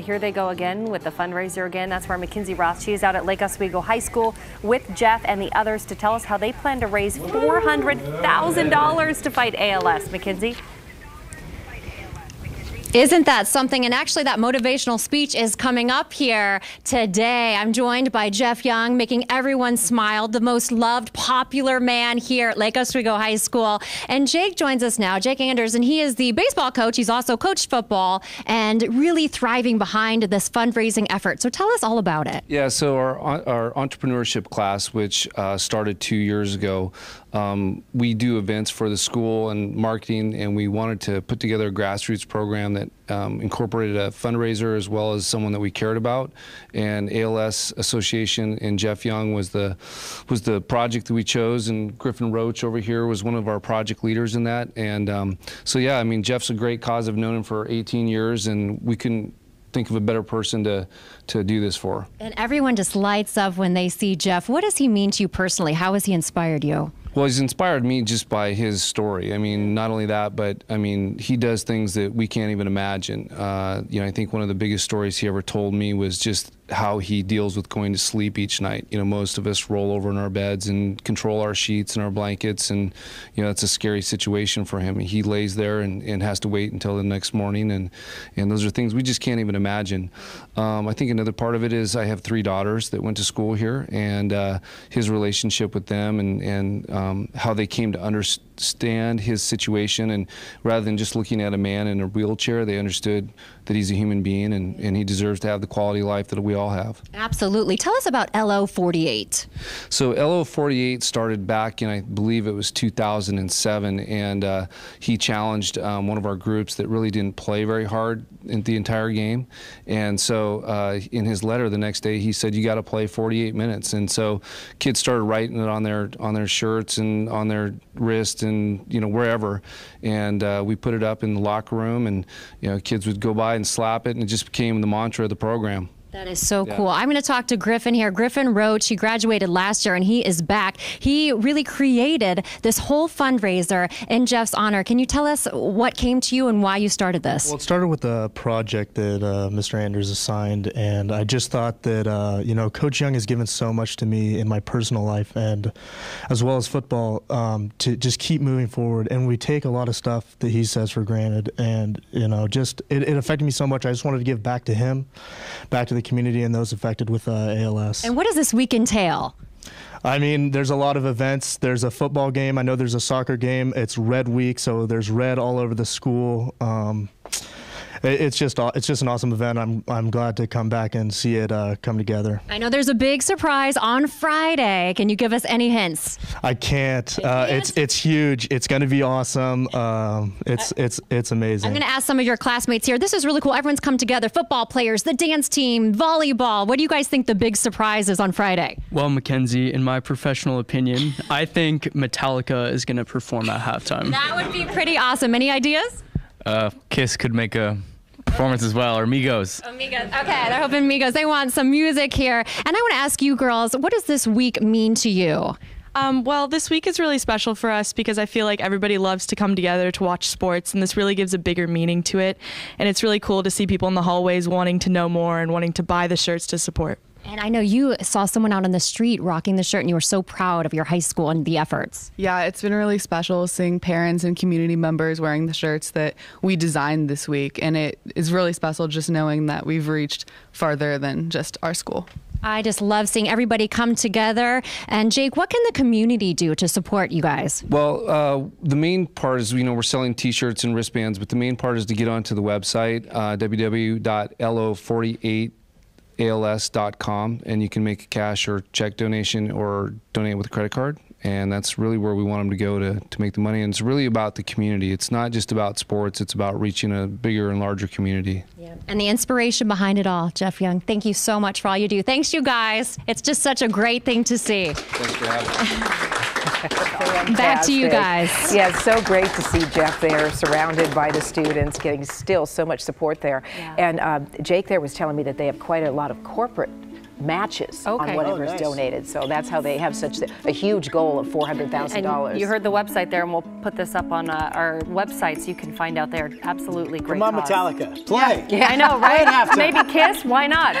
Here they go again with the fundraiser again. That's where Mackenzie Roth, she is out at Lake Oswego High School with Jeff and the others to tell us how they plan to raise $400,000 to fight ALS. Mackenzie? Isn't that something? And actually that motivational speech is coming up here today. I'm joined by Jeff Young, making everyone smile, the most loved, popular man here at Lake Oswego High School. And Jake joins us now, Jake Anders, and he is the baseball coach. He's also coached football and really thriving behind this fundraising effort. So tell us all about it. Yeah, so our entrepreneurship class, which started 2 years ago, we do events for the school and marketing, and we wanted to put together a grassroots program that incorporated a fundraiser as well as someone that we cared about. And ALS Association and Jeff Young was the project that we chose, and Griffin Roach over here was one of our project leaders in that. And so yeah, I mean, Jeff's a great cause. I've known him for 18 years, and we couldn't think of a better person to do this for. And everyone just lights up when they see Jeff. What does he mean to you personally? How has he inspired you? Well, he's inspired me just by his story. I mean, not only that, but I mean, he does things that we can't even imagine. You know, I think one of the biggest stories he ever told me was just how he deals with going to sleep each night. You know, most of us roll over in our beds and control our sheets and our blankets, and you know, it's a scary situation for him. He lays there and has to wait until the next morning, and those are things we just can't even imagine. I think another part of it is I have 3 daughters that went to school here, and his relationship with them and how they came to understand his situation, and rather than just looking at a man in a wheelchair, they understood that he's a human being and he deserves to have the quality of life that we all have. Absolutely. Tell us about LO48. So LO48 started back in, I believe it was 2007, and he challenged one of our groups that really didn't play very hard in the entire game. And so in his letter the next day, he said, you got to play 48 minutes. And so kids started writing it on their shirts and on their wrist and, you know, wherever. And we put it up in the locker room, and, you know, kids would go by and slap it, and it just became the mantra of the program. That is so cool. I'm going to talk to Griffin here. Griffin Roach, he graduated last year and he is back. He really created this whole fundraiser in Jeff's honor. Can you tell us what came to you and why you started this? Well, it started with a project that Mr. Anders assigned, and I just thought that, you know, Coach Young has given so much to me in my personal life and as well as football, to just keep moving forward. And we take a lot of stuff that he says for granted, and, you know, just it affected me so much. I just wanted to give back to him, back to the community and those affected with ALS. And what does this week entail? I mean, there's a lot of events. There's a football game. I know there's a soccer game. It's Red Week, so there's red all over the school. It's just an awesome event. I'm glad to come back and see it come together. I know there's a big surprise on Friday. Can you give us any hints? I can't. It's huge. It's going to be awesome. It's amazing. I'm going to ask some of your classmates here. This is really cool. Everyone's come together. Football players, the dance team, volleyball. What do you guys think the big surprise is on Friday? Well, Mackenzie, in my professional opinion, I think Metallica is going to perform at halftime. That would be pretty awesome. Any ideas? Kiss could make a performance as well, or Migos. Migos. Okay, they're hoping Migos. They want some music here. And I want to ask you girls, what does this week mean to you? Well, this week is really special for us because I feel like everybody loves to come together to watch sports, and this really gives a bigger meaning to it. And it's really cool to see people in the hallways wanting to know more and wanting to buy the shirts to support. And I know you saw someone out on the street rocking the shirt, and you were so proud of your high school and the efforts. Yeah, it's been really special seeing parents and community members wearing the shirts that we designed this week. And it is really special just knowing that we've reached farther than just our school. I just love seeing everybody come together. And Jake, what can the community do to support you guys? Well, the main part is, you know, we're selling T-shirts and wristbands, but the main part is to get onto the website, www.lo48als.com, and you can make a cash or check donation or donate with a credit card. And that's really where we want them to go to make the money. And it's really about the community. It's not just about sports. It's about reaching a bigger and larger community. Yeah. And the inspiration behind it all. Jeff Young, thank you so much for all you do. Thanks, you guys. It's just such a great thing to see. Thanks for having me. Back to you guys. Yeah, it's so great to see Jeff there, surrounded by the students, getting still so much support there. Yeah. And Jake there was telling me that they have quite a lot of corporate matches Okay. on whatever is donated. So that's how they have such a huge goal of $400,000. And you heard the website there, and we'll put this up on our website so you can find out there. Absolutely great Come on, cause. Metallica, play. Yeah, I know, right? Play at halftime. Maybe Kiss, why not?